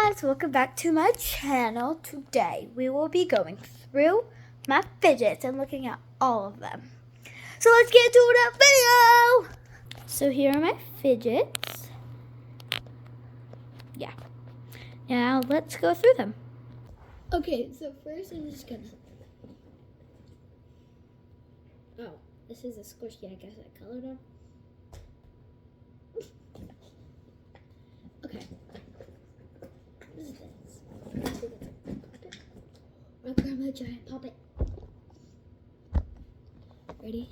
guys, welcome back to my channel. Today we will be going through my fidgets and looking at all of them. So let's get to the video! So here are my fidgets. Yeah. Now let's go through them. Okay, so first I'm just gonna... Oh, this is a squishy, I guess I colored on. Okay. What is this? I'll grab my giant puppet. Ready?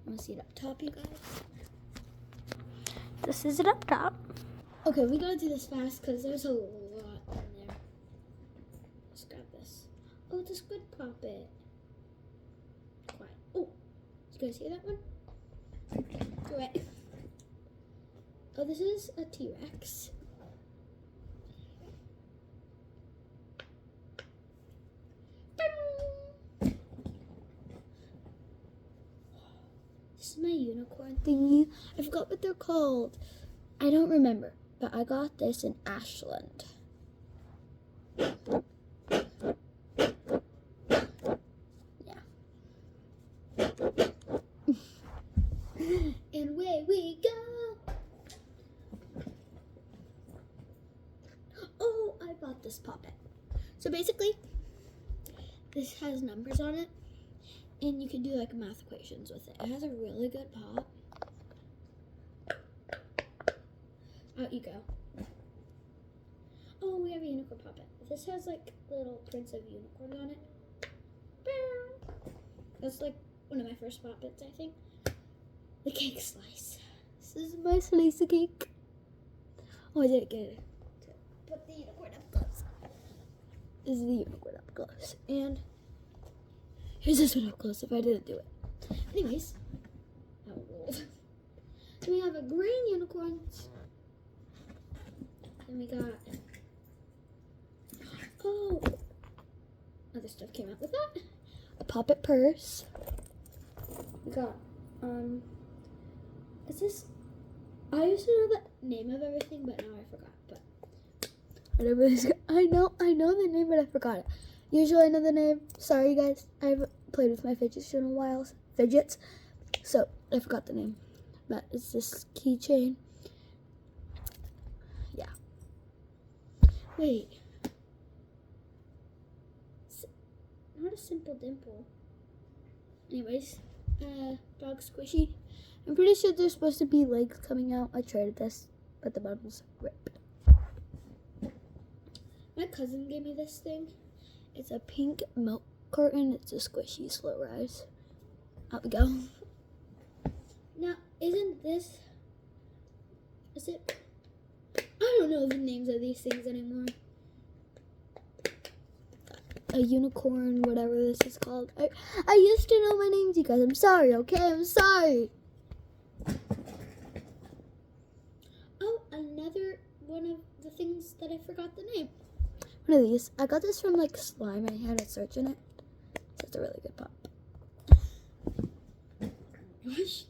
Want to see it up top, you guys? This is it up top. Okay, we gotta do this fast because there's a lot in there. Let's grab this. Oh, it's a squid puppet. Quiet. Oh, did you guys hear that one? Do it. Oh, this is a T-Rex. This is my unicorn thingy. I forgot what they're called. I don't remember, but I got this in Ashland. And away we go. Oh, I bought this puppet. So basically, this has numbers on it, and you can do like math equations with it. It has a really good pop. Out you go. Oh, we have a unicorn puppet. This has like little prints of unicorns on it. That's like one of my first puppets, I think. The cake slice. This is my slice of cake. Oh, I didn't get it. Put the unicorn up close. This is the unicorn up close. And here's this one up close if I didn't do it. Anyways. So we have a green unicorn. Then we got... Oh! Other stuff came out with that. A puppet purse. We got, is this, I used to know the name of everything, but now I forgot, but whatever this, I know the name, but I forgot it. Usually I know the name. Sorry guys, I've played with my fidgets in a while, so I forgot the name, but it's this keychain. Yeah. Wait. Not a simple dimple. Anyways, dog squishy. I'm pretty sure there's supposed to be legs coming out. I tried this, but the bottom's ripped. My cousin gave me this thing. It's a pink milk carton. It's a squishy slow rise. Out we go. Now, isn't this... Is it... I don't know the names of these things anymore. A unicorn, whatever this is called. I used to know my names, you guys. I'm sorry, okay? I'm sorry. Oh, another one of the things that I forgot the name. One of these. I got this from like Slime. I had a search in it. So it's a really good pop. Gosh.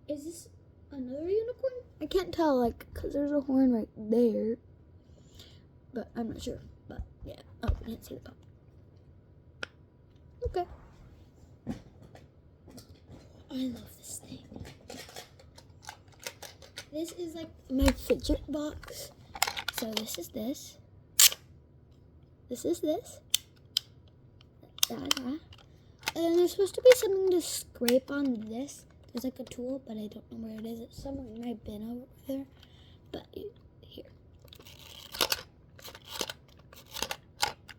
Is this another unicorn? I can't tell, like, because there's a horn right there. But I'm not sure. But yeah. Oh, I didn't see the pop. Okay. I love this thing. This is like my fidget box. So this is this. This is this. And then there's supposed to be something to scrape on this. There's like a tool, but I don't know where it is. It's somewhere in my bin over there. But here.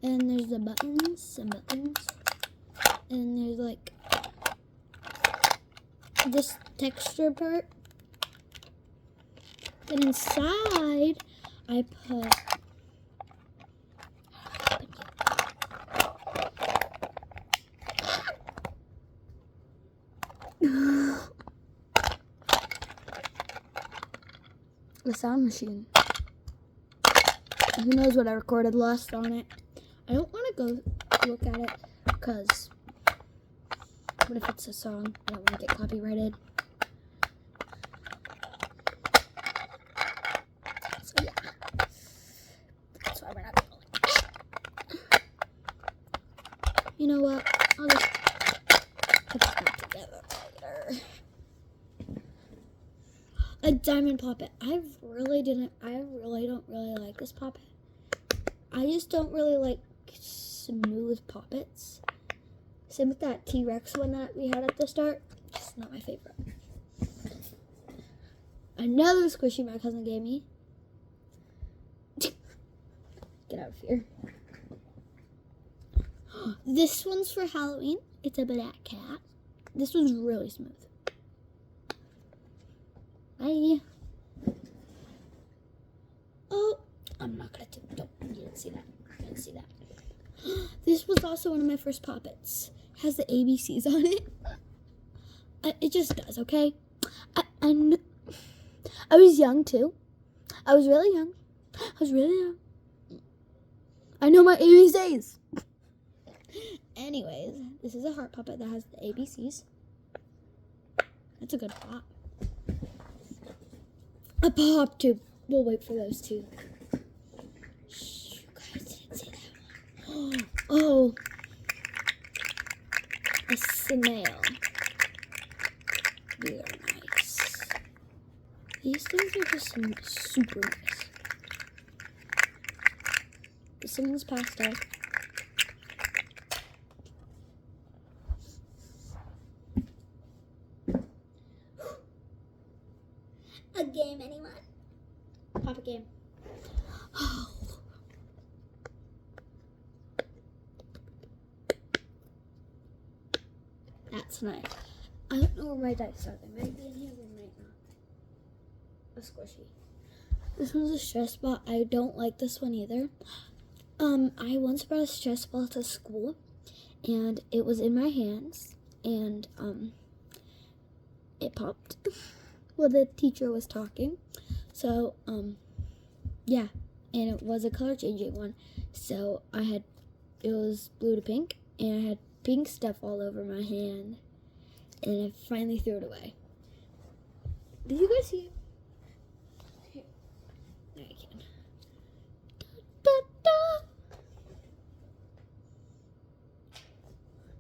And there's the buttons, some buttons. And there's like this texture part. Then inside, I put the sound machine. Who knows what I recorded last on it. I don't want to go look at it because what if it's a song? I don't want to get copyrighted. You know what? I'll just put that together later. A diamond poppet. I really don't really like this poppet. I just don't really like smooth poppets. Same with that T-Rex one that we had at the start. It's not my favorite. Another squishy my cousin gave me. Get out of here. This one's for Halloween. It's a black cat. This one's really smooth. Bye. Oh, I'm not gonna do it. Don't. You didn't see that. You didn't see that. This was also one of my first poppets. It has the ABCs on it. It just does, okay? I was young too. I was really young. I know my ABCs. Anyways, this is a heart puppet that has the ABCs. That's a good pop. A pop tube. We'll wait for those two. Shh, you guys didn't see that one. Oh, a snail. They are nice. These things are just super nice. This one's pastel. A game, anyone? Pop a game. Oh. That's nice. I don't know where my dice are. They might be in here, they might not. A squishy. This one's a stress ball. I don't like this one either. I once brought a stress ball to school, and it was in my hands, and it popped while the teacher was talking. So yeah, and it was a color changing one. So it was blue to pink, and I had pink stuff all over my hand, and I finally threw it away. Did you guys see it? Here, there I can. Da, da, da.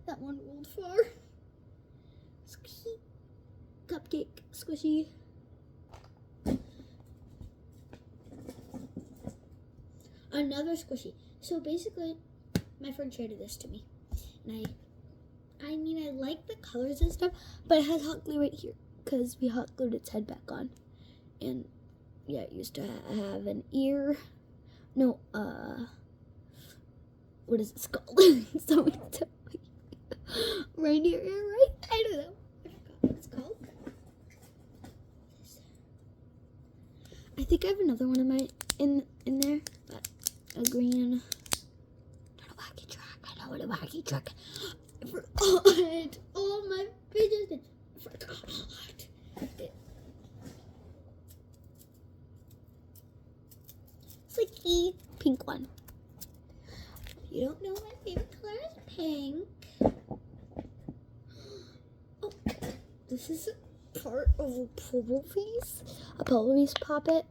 That one rolled far. Squishy. Cupcake. Squishy. Another squishy. So basically, my friend traded this to me. And I mean, I like the colors and stuff, but it has hot glue right here because we hot glued its head back on. And yeah, it used to have an ear. No, what is it called? Somebody tell me. Reindeer ear, right? I don't know. I forgot what it's called. I think I have another one in there, but a green. Not a wacky track. I know what a wacky track. I forgot. Oh my fidgets. I forgot. It's like the pink one. If you don't know, my favorite color is pink. Oh, this is part of a puzzle piece. A puzzle piece poppet.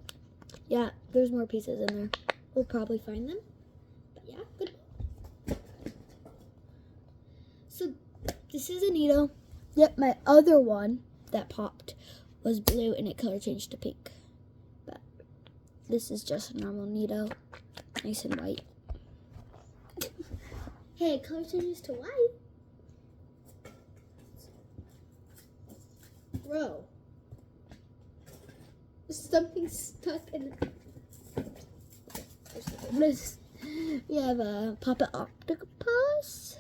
Yeah, there's more pieces in there. We'll probably find them. But yeah, good. So this is a needle. Yep, my other one that popped was blue and it color changed to pink. But this is just a normal needle. Nice and white. Hey, color changes to white. Bro. Something stuck in this. We have a puppet octopus.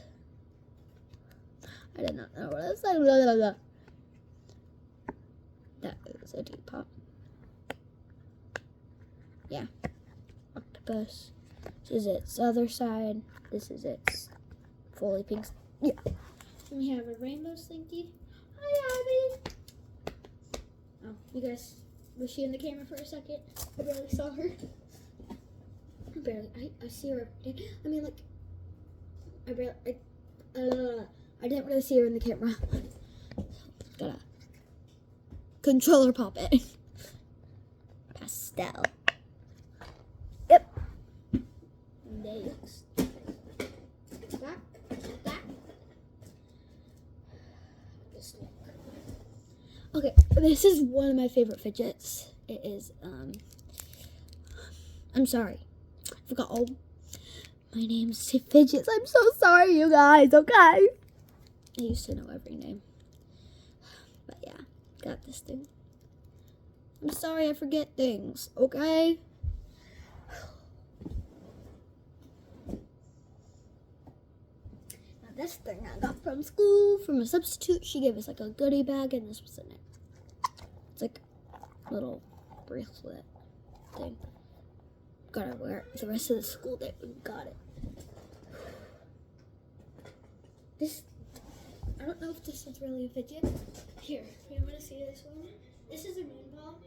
I did not know what else. That is a deep pop. Yeah. Octopus. This is its other side. This is its fully pink. Yeah. And we have a rainbow slinky. Hi, Abby. Oh, you guys. Was she in the camera for a second? I barely saw her. I see her. I mean, like, I didn't really see her in the camera. Got a controller puppet. Pastel. Yep. Next. Back. This is one of my favorite fidgets. It is, I'm sorry. I forgot all. My name's Fidgets. I'm so sorry, you guys, okay? I used to know every name. But yeah, got this thing. I'm sorry I forget things, okay? Now this thing I got from school, from a substitute. She gave us like a goodie bag and this was in it. It's like a little bracelet thing. Gotta wear it the rest of the school day. We got it. This, I don't know if this is really a fidget. Here, you want to see this one? This is a moon ball.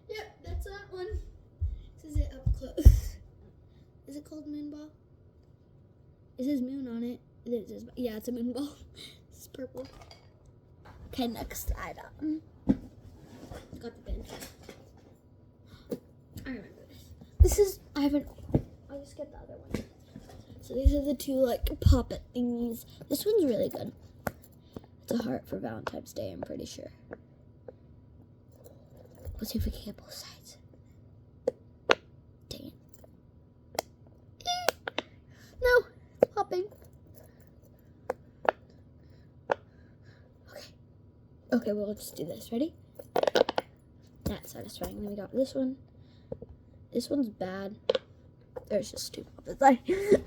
Yep, that's that one. This is it up close. Is it called moon ball? It says moon on it. It is, yeah, it's a moon ball. It's purple. Okay, next item. Got the bin. I remember this. This is, I haven't, I'll just get the other one. So these are the two like poppet thingies. This one's really good. It's a heart for Valentine's Day, I'm pretty sure. Let's see if we can get both sides. Dang it. No, it's popping. Okay, well, let's do this. Ready? That's satisfying. Then we got this one. This one's bad. There's just two poppets. I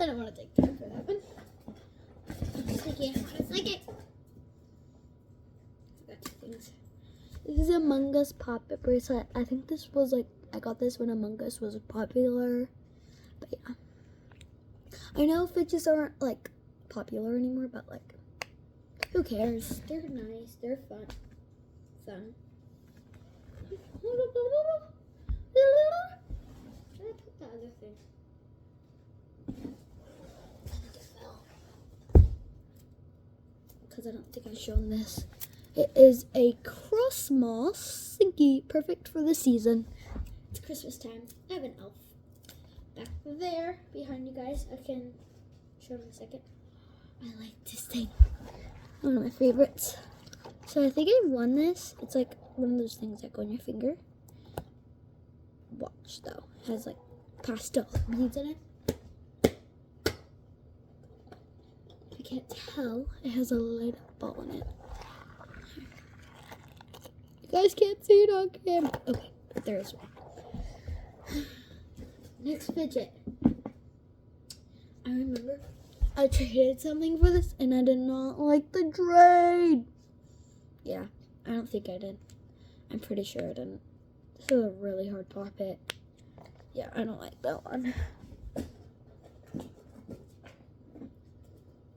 don't want to take time for that one. Sticky. I want to stick it. I got two things. This is Among Us poppet bracelet. I think this was like, I got this when Among Us was popular. But yeah. I know fidgets aren't like popular anymore, but like, who cares? They're nice. They're fun. Fun. Where did I put the other thing? Because I don't think I've shown this. It is a cross moss thingy, perfect for the season. It's Christmas time. I have an elf back there behind you guys. I can show in a second. I like this thing. One of my favorites. So I think I won this. It's like one of those things that go on your finger. Watch though. It has like pastel beads in it. I can't tell. It has a light up ball in it. You guys can't see it on camera. Okay, but there is one. Next fidget. I remember I traded something for this and I did not like the trade. Yeah, I don't think I did. I'm pretty sure I didn't. This is a really hard poppet. Yeah, I don't like that one.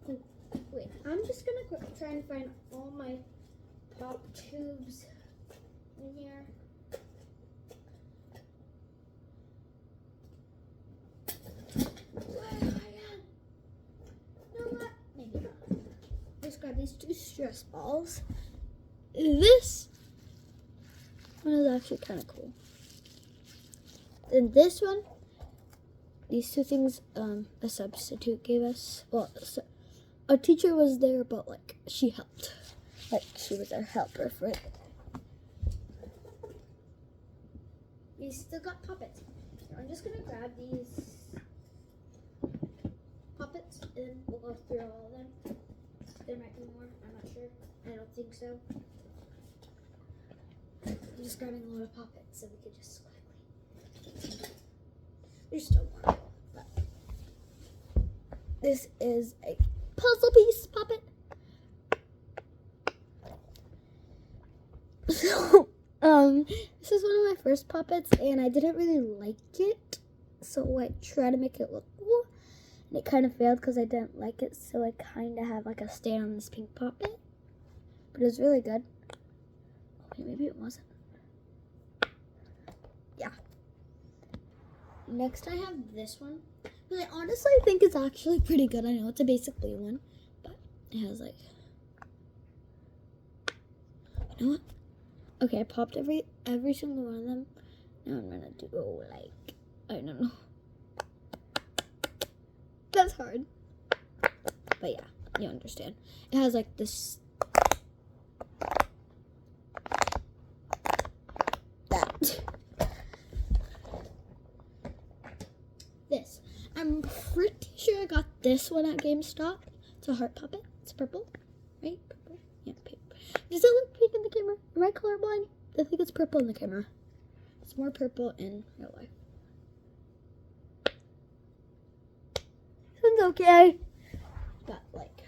Wait, I'm just gonna try and find all my pop tubes in here. Where am I at? You know what? Maybe not. Let's grab these two stress balls. This one is actually kind of cool. Then this one, these two things, a substitute gave us. Well, our teacher was there, but like she helped. Like she was our helper for it. We still got puppets. So I'm just gonna grab these puppets and we'll go through all of them. There might be more. I'm not sure. I don't think so. I'm just grabbing a lot of poppets so we could just quickly. There's still more, but this is a puzzle piece puppet. So, this is one of my first puppets, and I didn't really like it, so I tried to make it look cool, and it kind of failed because I didn't like it, so I kind of have like a stain on this pink puppet, but it was really good. Okay, maybe it wasn't. Yeah. Next, I have this one, but I honestly think it's actually pretty good. I know it's a basic blue one, but it has like, you know what? Okay, I popped every single one of them. Now I'm gonna do like, I don't know. That's hard. But yeah. you understand. It has like this. That. This. I'm pretty sure I got this one at GameStop. It's a heart puppet. It's purple, right? Purple. Yeah, pink. Does it look pink in the camera? Am I colorblind? I think it's purple in the camera. It's more purple in real life. It's okay. But like,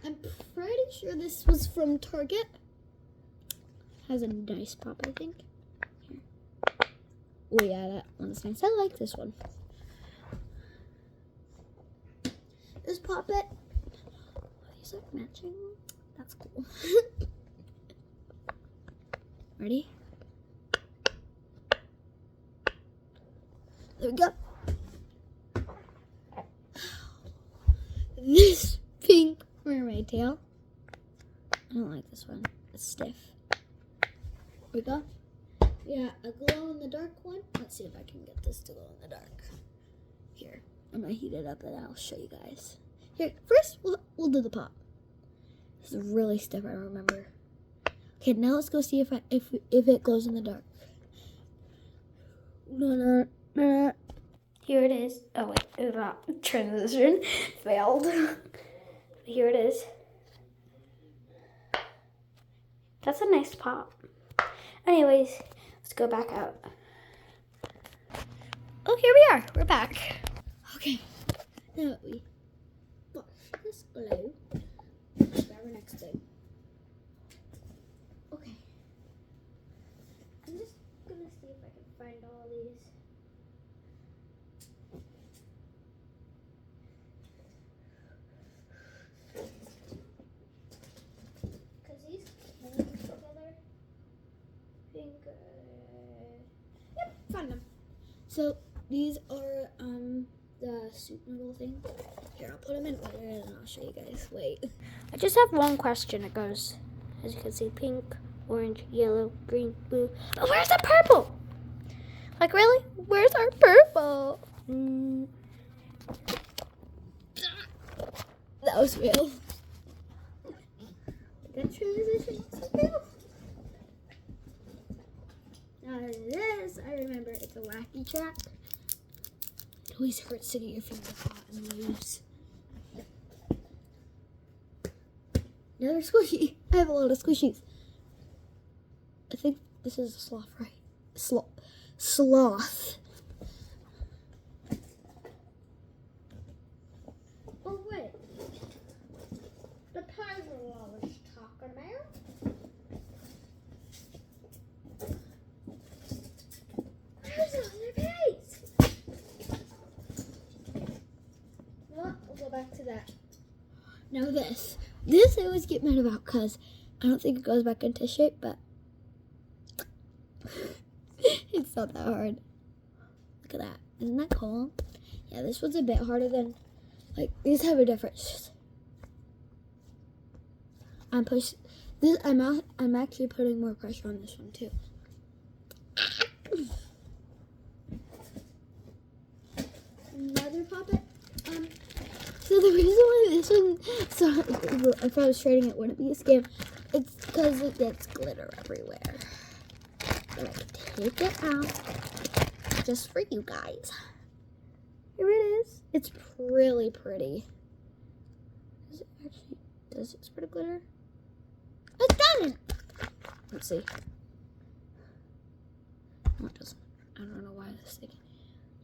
I'm pretty sure this was from Target. Has a nice pop, I think. Here. Oh yeah, that one's nice. I like this one. This puppet. These are matching. That's cool. Ready? There we go. This pink mermaid tail. I don't like this one. It's stiff. Here we go. Yeah, a glow in the dark one. Let's see if I can get this to glow in the dark. Here, I'm gonna heat it up and I'll show you guys. Here, first we'll do the pop. This is really stiff, I remember. Okay, now let's go see if it glows in the dark. Here it is. Oh wait, transition failed. Here it is. That's a nice pop. Anyways, let's go back out. Oh, here we are. We're back. Okay. Now that we wash this glue, let's grab our next thing. Okay. I'm just gonna see if I can find all these. Because these came together. Yep, found them. So these are the soup noodle thing. Here, I'll put them in order and I'll show you guys. Wait. I just have one question. It goes, as you can see, pink, orange, yellow, green, blue. But where's the purple? Like really? Where's our purple? That was real. That transition was real. Now this, I remember, it's a wacky track. It always hurts to get your finger hot and loose. Another squishy. I have a lot of squishies. I think this is a sloth, right? Sloth. Oh wait. The tiger I was talking about. Where's the other piece? Well, we'll go back to that. Now this. This I always get mad about because I don't think it goes back into shape, but it's not that hard. Look at that. Isn't that cool? Yeah, this one's a bit harder than, like, these have a difference. I'm actually putting more pressure on this one too. Another puppet. So the reason why this one, so if I was trading it wouldn't be a scam, it's because it gets glitter everywhere. So I take it out just for you guys. Here it is. It's really pretty. Does it spread glitter? It doesn't. Let's see. No, it doesn't. I don't know why this thing.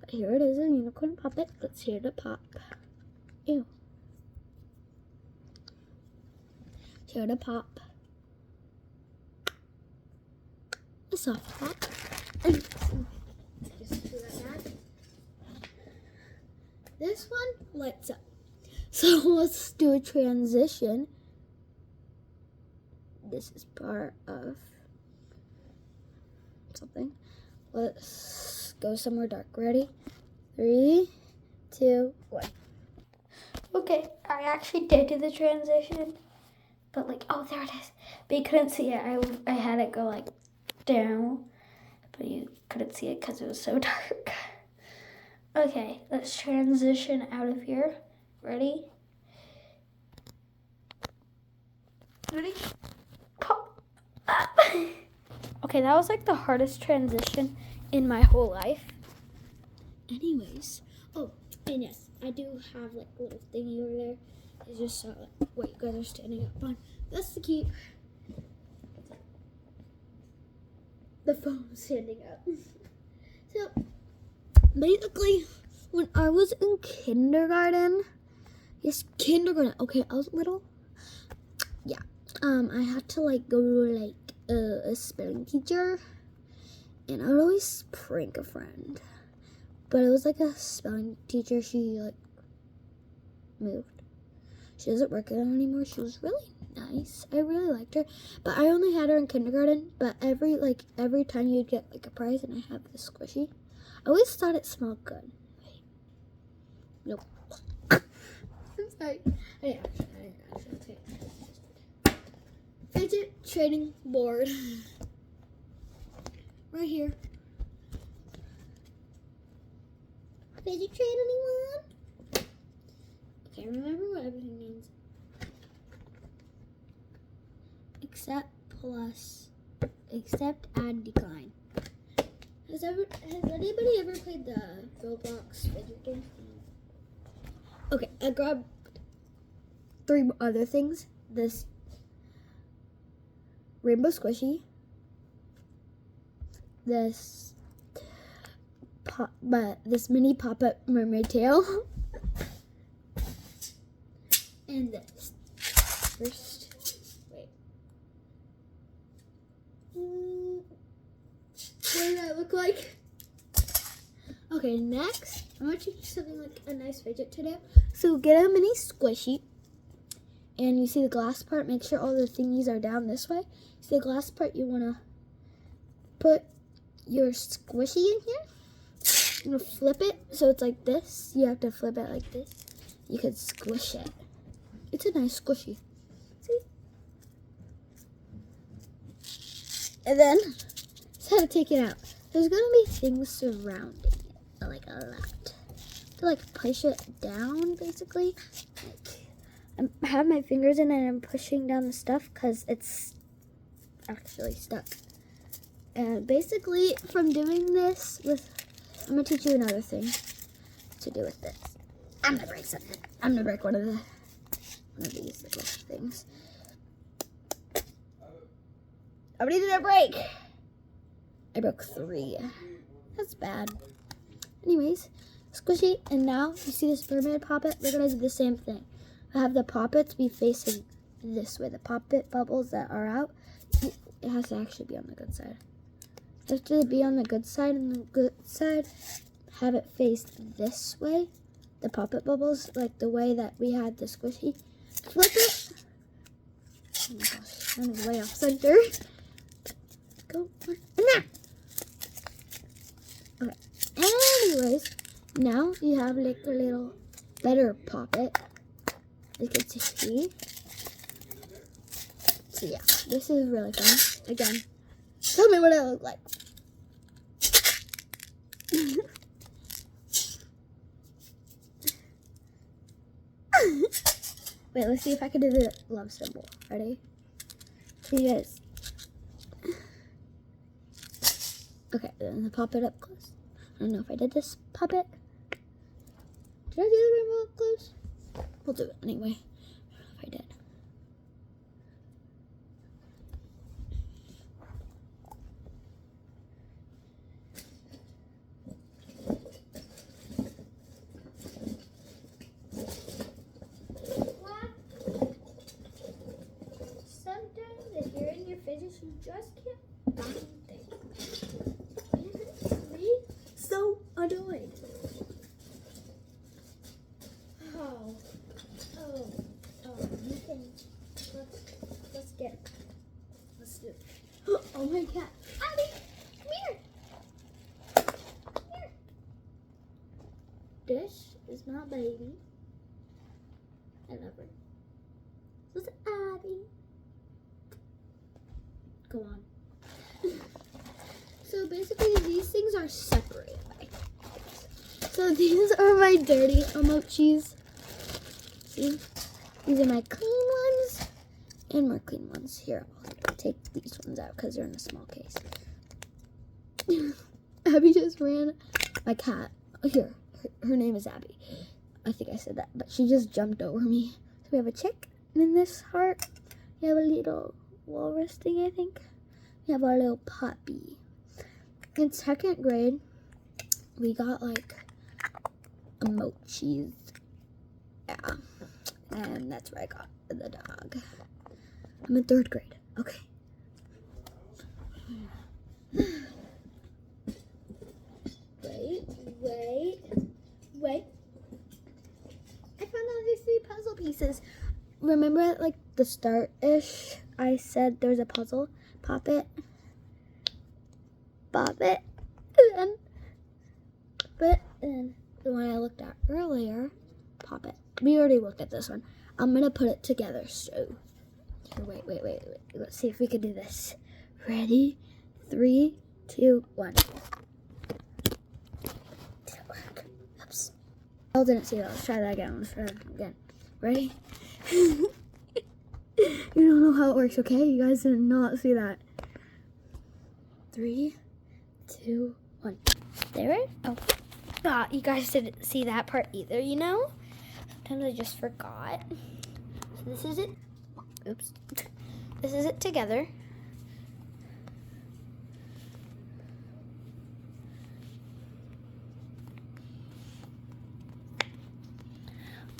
But here it is, a unicorn puppet. Let's hear the pop. Ew. Hear the pop. A soft pop. Just do that back. This one lights up. So let's do a transition. This is part of something. Let's go somewhere dark. Ready? 3, 2, 1. Okay, I actually did do the transition, but like, oh, there it is. But you couldn't see it. I had it go like down, but you couldn't see it because it was so dark. Okay, let's transition out of here. Ready? Ready? Pop. Okay, that was like the hardest transition in my whole life. Anyways, oh, and yes, I do have like a little thingy over there. It's just what you guys are standing up on. That's to keep the phone standing up. So, basically, when I was in kindergarten, okay, I was little. Yeah, I had to like go to like a spelling teacher, and I would always prank a friend. But it was like a spelling teacher. She like moved. She doesn't work there anymore. She was really nice. I really liked her. But I only had her in kindergarten. But every time you'd get like a prize, and I have this squishy. I always thought it smelled good. Nope. I'm sorry. I didn't actually. Okay. Fidget trading board. Right here. Fidget trade anyone? Okay, remember what everything means. Accept, plus, accept, add, decline. Has anybody ever played the Roblox fidget game? Okay, I grabbed 3 other things. This rainbow squishy. This mini pop-up mermaid tail. And this. First, wait. What does that look like? Okay, next, I'm going to teach you something like a nice fidget to do. So get a mini squishy. And you see the glass part, make sure all the thingies are down this way. See the glass part, you want to put your squishy in here. You're going to flip it so it's like this. You have to flip it like this. You could squish it. It's a nice squishy. See? And then, it's how to take it out. There's going to be things surrounding it, like a lot. To like push it down, basically. Like, I have my fingers in it and I'm pushing down the stuff because it's actually stuck. And basically, from doing this I'm going to teach you another thing to do with this. I'm going to break something. I'm going to break one of these little things. How many did I break? I broke 3. That's bad. Anyways, squishy, and now you see this mermaid poppet? We're going to do the same thing. I have the poppets be facing this way. The poppet bubbles that are out, it has to actually be on the good side. It has to be on the good side, and the good side, have it faced this way. The poppet bubbles, like the way that we had the squishy. Flip it. Oh my gosh, that is way off center. Go, and there. Okay, anyways, now you have like a little better poppet. You can see. So yeah, this is really fun. Again, tell me what I look like. Wait, let's see if I can do the love symbol. Ready? So you guys. Okay, then pop it up close. I don't know if I did this puppet. Did I do the rainbow up close? We'll do it anyway. I don't know if I did. You just can't find things. Isn't me so annoyed? Oh, you can. Let's do it. Oh my God, Abby, come here. Come here. This is my baby. I love her. This is Abby. Go on. So basically these things are separated by things. So these are my dirty emojis. See? These are my clean ones. and more clean ones. Here, I'll take these ones out because they're in a small case. Abby just ran. My cat. Here, her name is Abby. I think I said that, but she just jumped over me. So we have a chick in this heart. We have a little walrus thing, I think. We have our little puppy. In 2nd grade, we got like emojis. Yeah. And that's where I got the dog. I'm in 3rd grade. Okay. Wait. I found out these 3 puzzle pieces. Remember at like the start-ish, I said there's a puzzle? Pop it. And then the one I looked at earlier, pop it. We already looked at this one. I'm gonna put it together, so here, wait. Let's see if we can do this. Ready? 3, 2, 1. Didn't work. Oops. I didn't see that. Let's try that again. Ready? You don't know how it works, okay? You guys did not see that. 3, 2, 1. There it? Oh. You guys didn't see that part either, you know? Sometimes I just forgot. So this is it. Oops. This is it together.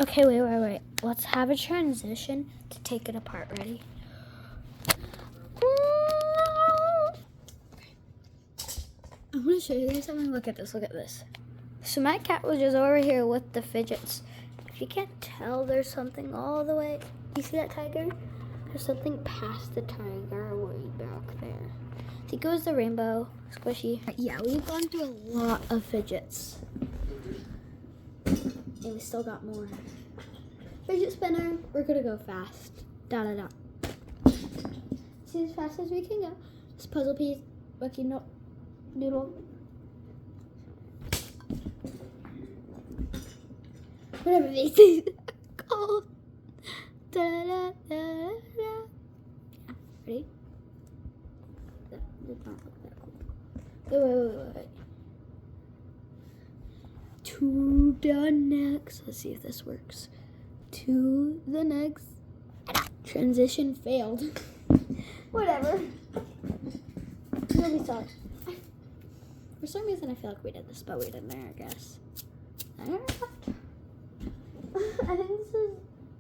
Okay, wait. Let's have a transition to take it apart. Ready? I'm going to show you guys something. Look at this. So my cat was just over here with the fidgets. If you can't tell, there's something all the way. You see that tiger? There's something past the tiger way back there. I think it was the rainbow squishy. Yeah, we've gone through a lot of fidgets. And we still got more. Fidget spinner, we're gonna go fast. See, as fast as we can go. This puzzle piece, lucky noodle. Whatever they say called. Yeah, ready? That did not look that cool. Wait. To the next. Let's see if this works. To the next. Transition failed. Whatever. Nobody saw it. For some reason, I feel like we did this, but we didn't there, I guess. I think this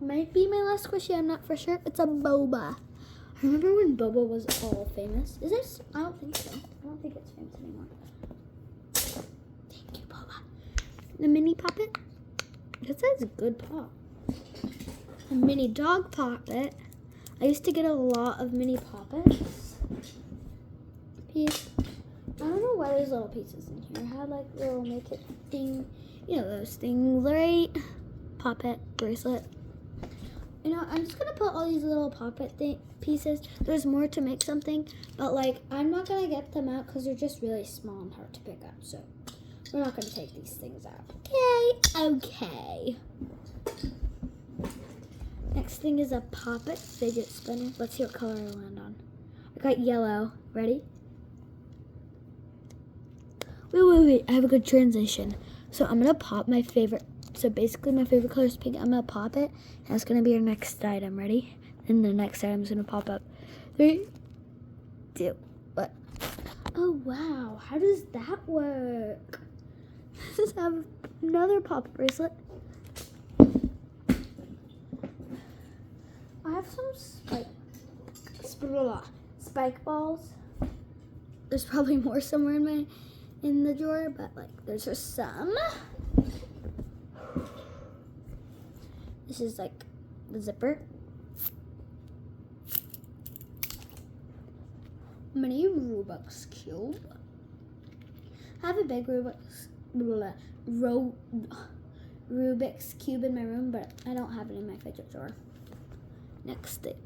might be my last squishy. I'm not for sure. It's a boba. I remember when boba was all famous. Is this? I don't think so. I don't think it's famous anymore. Thank you, boba. The mini puppet. That says good pop. A mini dog puppet. I used to get a lot of mini puppets. Piece. I don't know why there's little pieces in here. I had like little make it thing. You know those things, right? Puppet bracelet. You know, I'm just gonna put all these little puppet pieces. There's more to make something, but like I'm not gonna get them out because they're just really small and hard to pick up. So we're not gonna take these things out. Okay. Next thing is a puppet fidget spinner. Let's see what color I land on. I got yellow. Ready? Wait. I have a good transition. So I'm gonna pop my favorite. So basically my favorite color is pink. I'm gonna pop it. And that's gonna be our next item. Ready? And the next item is gonna pop up. 3, 2, what? Oh wow, how does that work? Let's have another pop bracelet. I have some spike balls. There's probably more somewhere in the drawer, but like there's just some. This is like the zipper. Mini Rubik's Cube. I have a big Rubik's Cube in my room, but I don't have it in my fidget drawer. Next thing.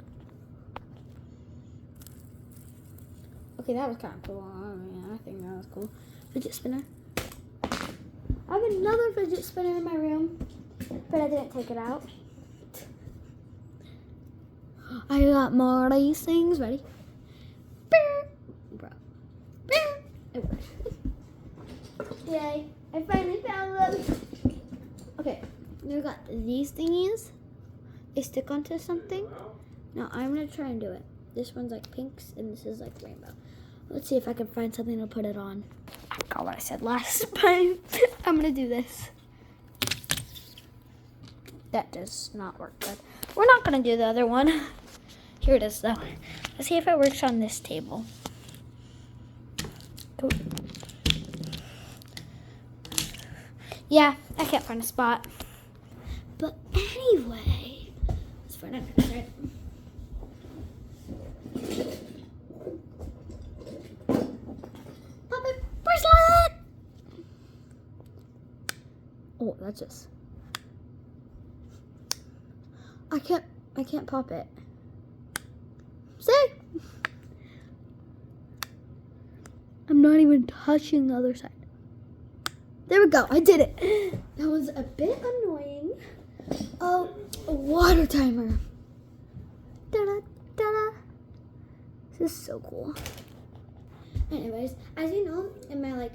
Okay, that was kind of cool. I think that was cool. Fidget spinner. I have another fidget spinner in my room, but I didn't take it out. I got more of these things. Ready? Bro. Yay, I finally found them. Okay, we got these thingies. They stick onto something. Now I'm gonna try and do it. This one's like pinks and this is like rainbow. Let's see if I can find something to put it on. I forgot what I said last time. I'm gonna do this. That does not work good. We're not gonna do the other one. Here it is though. Let's see if it works on this table. Go. Yeah, I can't find a spot. But anyway, let's find another side. Puppet bracelet! Oh, that's just. I can't pop it. See? I'm not even touching the other side. There we go, I did it. That was a bit annoying. Oh, a water timer. Da-da, da-da. This is so cool. Anyways, as you know, in my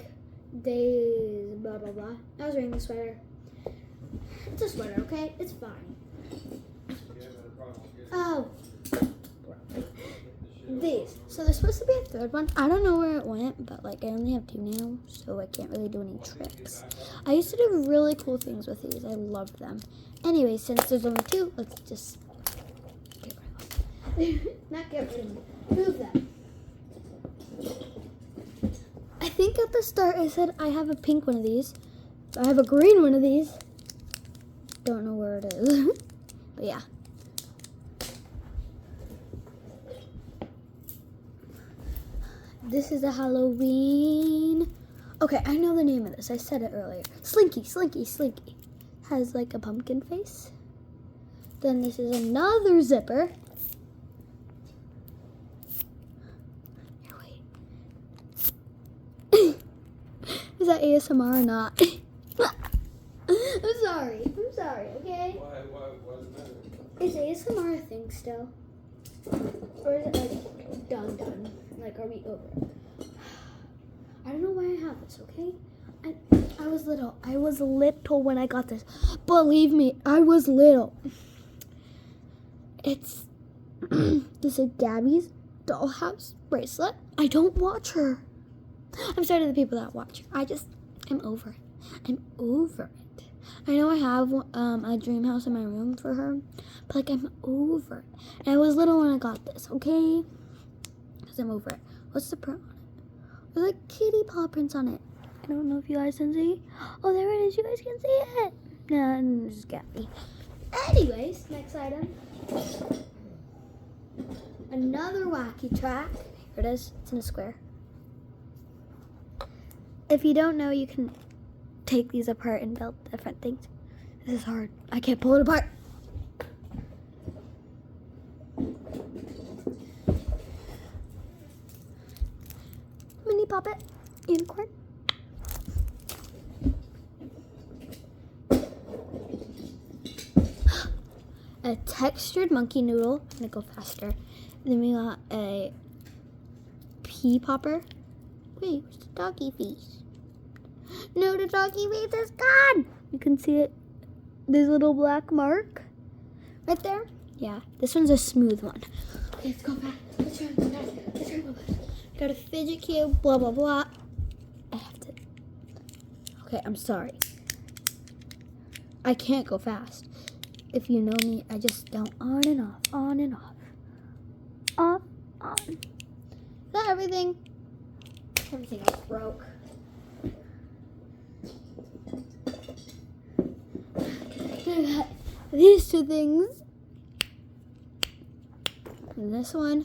days, blah, blah, blah, I was wearing the sweater. It's a sweater, okay? It's fine. Oh. These. So there's supposed to be a third one. I don't know where it went, but I only have 2 now, so I can't really do any tricks. I used to do really cool things with these. I loved them. Anyway, since there's only 2, let's just get rid of them. Not get rid of them. Move them. I think at the start I said I have a pink one of these. I have a green one of these. Don't know where it is. But yeah. This is a Halloween. Okay, I know the name of this. I said it earlier. Slinky, Slinky, Slinky. Has a pumpkin face. Then this is another zipper. Here, wait. Is that ASMR or not? I'm sorry, okay? Why is ASMR a thing still? Or is it done? Are we over it? I don't know why I have this, okay? I was little. I was little when I got this. Believe me, I was little. It's this is Gabby's dollhouse bracelet. I don't watch her. I'm sorry to the people that watch her. I'm over it. I'm over it. I know I have a dream house in my room for her, but I'm over it. And I was little when I got this, okay? Because I'm over it. What's the print on it? There's kitty paw prints on it. I don't know if you guys can see. Oh, there it is. You guys can see it. No, this is Gabby. Anyways, next item. Another wacky track. Here it is. It's in a square. If you don't know, you can take these apart and build different things. This is hard. I can't pull it apart. Mini puppet unicorn. A textured monkey noodle. I'm gonna go faster. Then we got a pea popper. Wait, where's the doggy face? No, the doggy face is gone. You can see it. This little black mark right there. Yeah, this one's a smooth one. Okay, let's go back. Let's try and go back. Let's try and go back. Got a fidget cube. Blah blah blah. I have to. Okay, I'm sorry. I can't go fast. If you know me, I just don't on and off, on and off. Off, on. Is that everything? Everything else broke. I got these 2 things. And this one.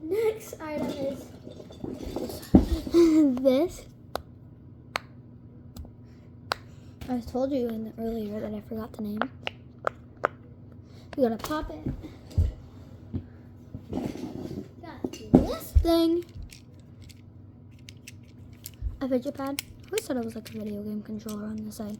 Next item is this. I told you earlier that I forgot the name. We're gonna pop it. Got this thing. A fidget pad. I always thought it was like a video game controller on the side.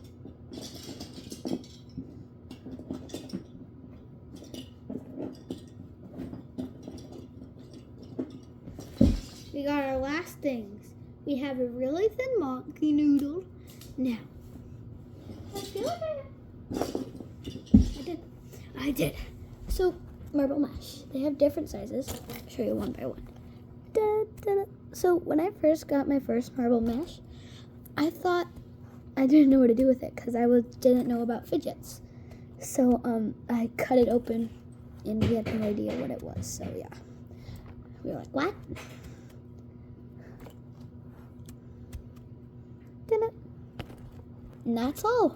We got our last things. We have a really thin monkey noodle. Now, I feel like I did. So, marble mash. They have different sizes. I'll show you one by one. Da, da, da. So, when I first got my first marble mash, I thought I didn't know what to do with it because I didn't know about fidgets. So, I cut it open and we had no idea what it was. So, yeah. We were like, what? And that's all.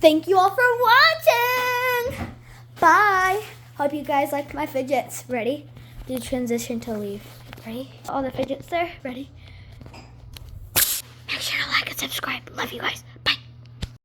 Thank you all for watching. Bye. Hope you guys liked my fidgets. Ready? Do transition to leave. Ready? All the fidgets there. Ready? Make sure to like and subscribe. Love you guys.